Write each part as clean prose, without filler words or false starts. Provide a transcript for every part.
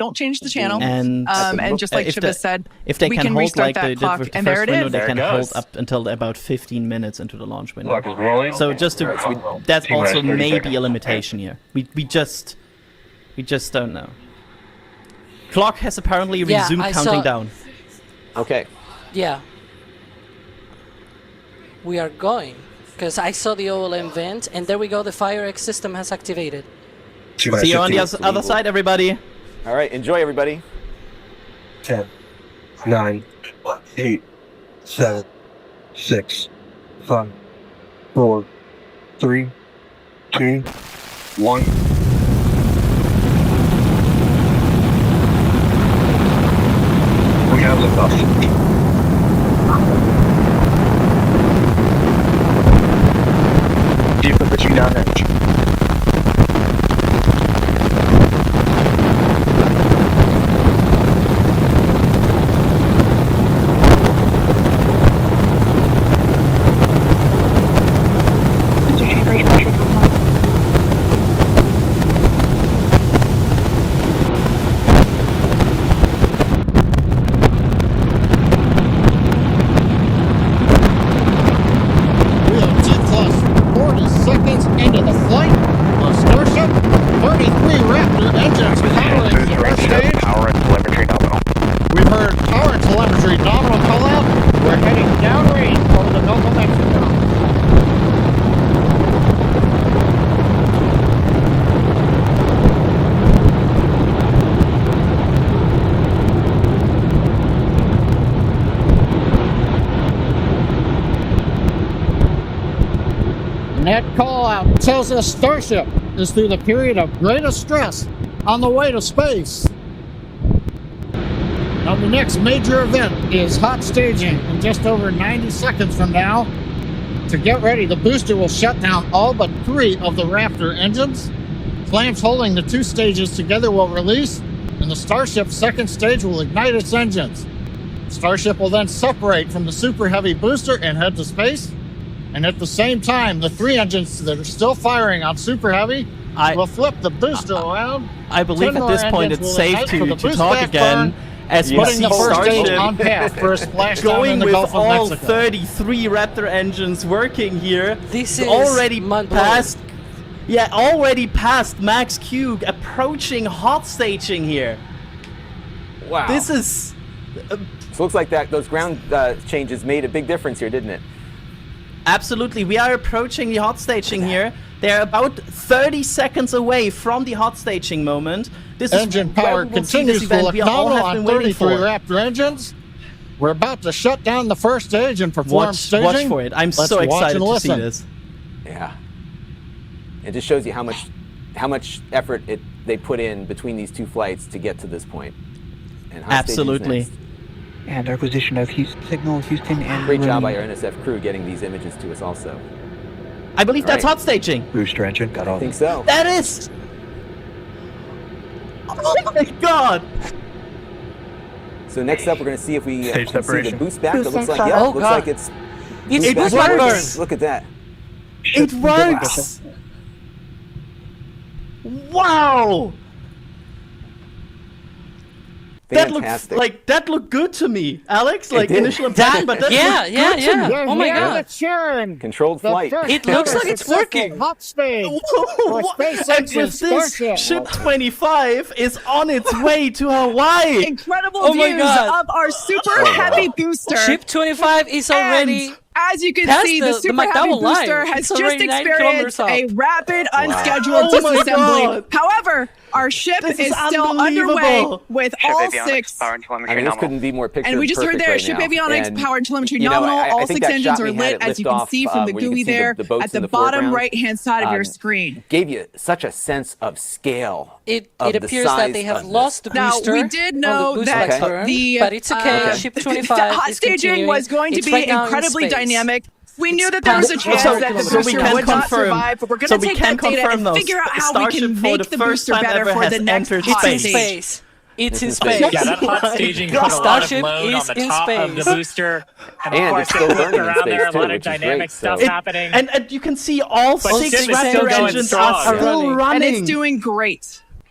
Don't change the channel. And just like Shiva said, if they we can hold restart like that they clock, did with the and first there it window, is. they There can it hold goes. up until about 15 minutes into the launch window. Clock is rolling. So just to, that's T-minus also 30 maybe seconds. a limitation here. We just don't know. Clock has apparently resumed counting down. Okay. Yeah. We are going. Because I saw the OLM vent, and there we go, the fire X system has activated. See you on the other side, everybody. All right, enjoy, everybody. 10, 9, 8, 7, 6, 5, 4, 3, 2, 1. We have liftoff. Deep pitching down edge. We are T+40 seconds into the flight of Starship. 33 Raptor engines powering the first stage. Power and telemetry nominal. We've heard power and telemetry nominal call out. We're heading downrange over the Gulf of Mexico. And that call out tells us Starship is through the period of greatest stress on the way to space. Now the next major event is hot staging in just over 90 seconds from now. To get ready, the booster will shut down all but 3 of the Raptor engines. Flames holding the 2 stages together will release, and the Starship second stage will ignite its engines. Starship will then separate from the Super Heavy booster and head to space. And at the same time, the 3 engines that are still firing on Super Heavy will flip the booster around. I believe 10 at this more point engines it's will safe ignite for the to boost talk back again. burn, As we putting see the first stage on Starship path for a splashdown going in the with Gulf of all Mexico. 33 Raptor engines working here. This It's is already mind-blowing. past. Yeah, already past max Q, approaching hot staging here. Wow. This is. So it looks like those ground changes made a big difference here, didn't it? Absolutely, we are approaching the hot staging here. They're about 30 seconds away from the hot staging moment. This Engine is where power we will see this continues to event look we all nominal have been on waiting 33 for. Raptor engines. We're about to shut down the first stage and perform staging. Watch for it. I'm Let's so watch excited and to see listen. this. Yeah. It just shows you how much effort they put in between these 2 flights to get to this point. And hot staging's Absolutely. next. And acquisition of signal Houston and Great job by our NSF crew getting these images to us also. I believe that's Right. hot staging. booster engine got all. I think so. That is. Oh my god! So next up, we're going to see if we Stage can see the separation. boost back. It looks like, Oh, yeah, looks God. like it's It's boost it back works. working. Look at that. It works! Wow! Fantastic. That looked good to me, Alex. Like did. initial impression, but that Yeah, looked yeah, good to yeah. me. We're Oh my here God. with Sharon. Controlled The flight. first It looks ever like it's successful working. Hot stage. for SpaceX And and with this, Starship. Ship 25 is on its way to Hawaii. Incredible Oh my views God. of our super heavy booster. Ship 25 is already. And as you can past see, the the super heavy McDowell line. booster has It's just already 9 experienced kilometers a rapid, unscheduled Oh my disassembly. God. However, our ship This is is still unbelievable. underway with Ship all avionics, 6. power and telemetry I mean, this nominal. couldn't be more picture And we just heard perfect there, right ship now. avionics, And, power and telemetry you know, nominal. I All think 6 that engines shot are we had lit, at as you can liftoff, see from the where you can GUI see there the boats at in the the bottom foreground, right-hand side of your screen. gave you such a sense of scale. It of the appears that size they of have this. lost the Now, booster. we did on know the boost that back burn, the but it's okay. Okay. Ship the 25 hot is staging continuing. was going to It's be right now in incredibly space. dynamic. We knew It's that there was a past chance the that the so we booster can would not confirm- survive, but we're going so to we take can that data confirm and those. figure out how we Starship can for make the the first booster time better ever for has the next entered hot It's in space. stage. space. It's in in space. space. Yeah, that hot staging put a lot of Starship load is on the in top of the space. booster. And And of it's course, still it flipped burning in around space there. A too, lot of which is dynamic great, stuff so- happening. And you can see all But 6 ship is Raptor still going engines strong. are still Running. running. And it's doing great.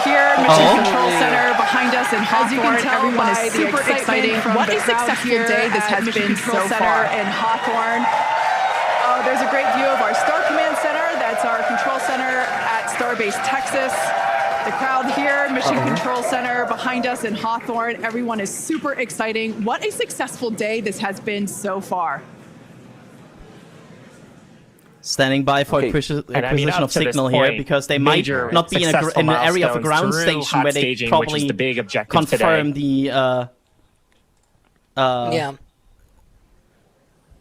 crowd here. Mission Oh. Control Center behind us in As you can Hawthorne. tell Everyone by is the super excitement excited. from What the a crowd successful here day this at has Mission been Control so Center far. in Hawthorne. There's a great view of our Star Command Center. That's our control center at Starbase, Texas. The crowd here, Mission Control Center behind us in Hawthorne. Everyone is super exciting. What a successful day this has been so far. Standing by for Okay. acquisition up of to this signal here point, because they might major not be in successful an area of a milestones ground through station hot where they staging, which probably is the big objective confirm today. the. Yeah.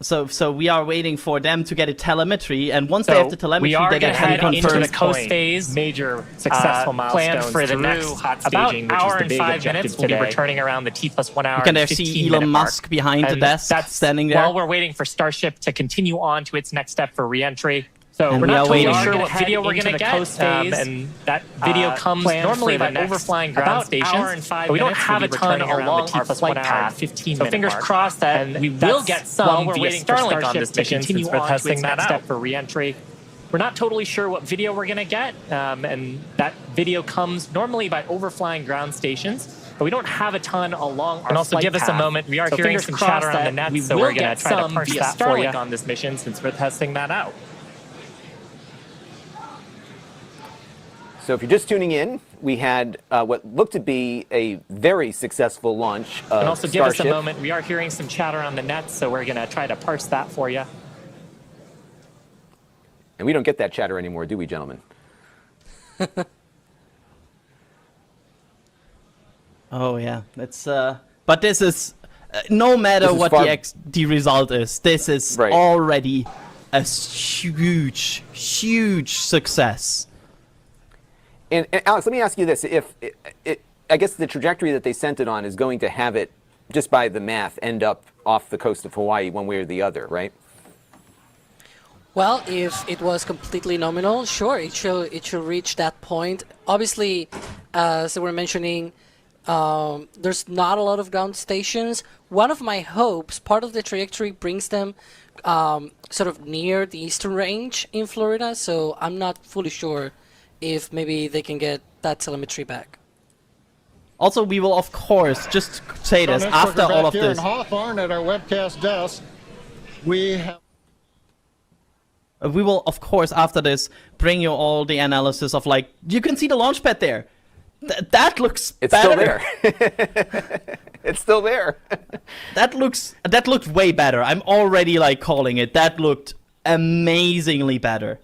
So we are waiting for them to get a telemetry, and once they have the telemetry, we are they going get to head into confirmed. the coast phase. Major successful milestones planned for the next hot staging, about hour and 5 minutes. We'll be returning around the T+1 hour. You can there and see 15 Elon minute mark. Musk behind the And desk, that's standing there. while we're waiting for Starship to continue on to its next step for re-entry. So And we're we not are totally waiting. sure what video we're going to get, and that video comes normally by overflying ground stations. But we don't have a ton along our flight path. So fingers crossed that we will get some via Starlink on this mission since we're testing that out for re-entry. We're not totally sure what video we're going to get, and that video comes normally by overflying ground stations. But we don't have a ton along our And also flight give us a path. moment. We are So hearing fingers some crossed chatter on the that net, we so will we're gonna get try to some parse via that for you. Starlink on this mission since we're testing that out. So if you're just tuning in, we had what looked to be a very successful launch of And also give us a Starship. moment. We are hearing some chatter on the net, so we're going to try to parse that for you. And we don't get that chatter anymore, do we, gentlemen? Oh yeah, it's but this is no matter This is what far- the result is, this is Right. already a huge success. And Alex, let me ask you this: if I guess the trajectory that they sent it on is going to have it, just by the math, end up off the coast of Hawaii one way or the other, right? Well, if it was completely nominal, sure, it should reach that point. Obviously, as we were mentioning, there's not a lot of ground stations. One of my hopes, part of the trajectory brings them sort of near the eastern range in Florida, so I'm not fully sure if maybe they can get that telemetry back. Also, we will of course just say this Next, after we're all back of here this. in Hawthorne at our webcast desk. We have. We will, of course, after this, bring you all the analysis of, like, you can see the launch pad there. That looks It's better. still there. It's still there. That looked way better. I'm already, like, calling it. That looked amazingly better.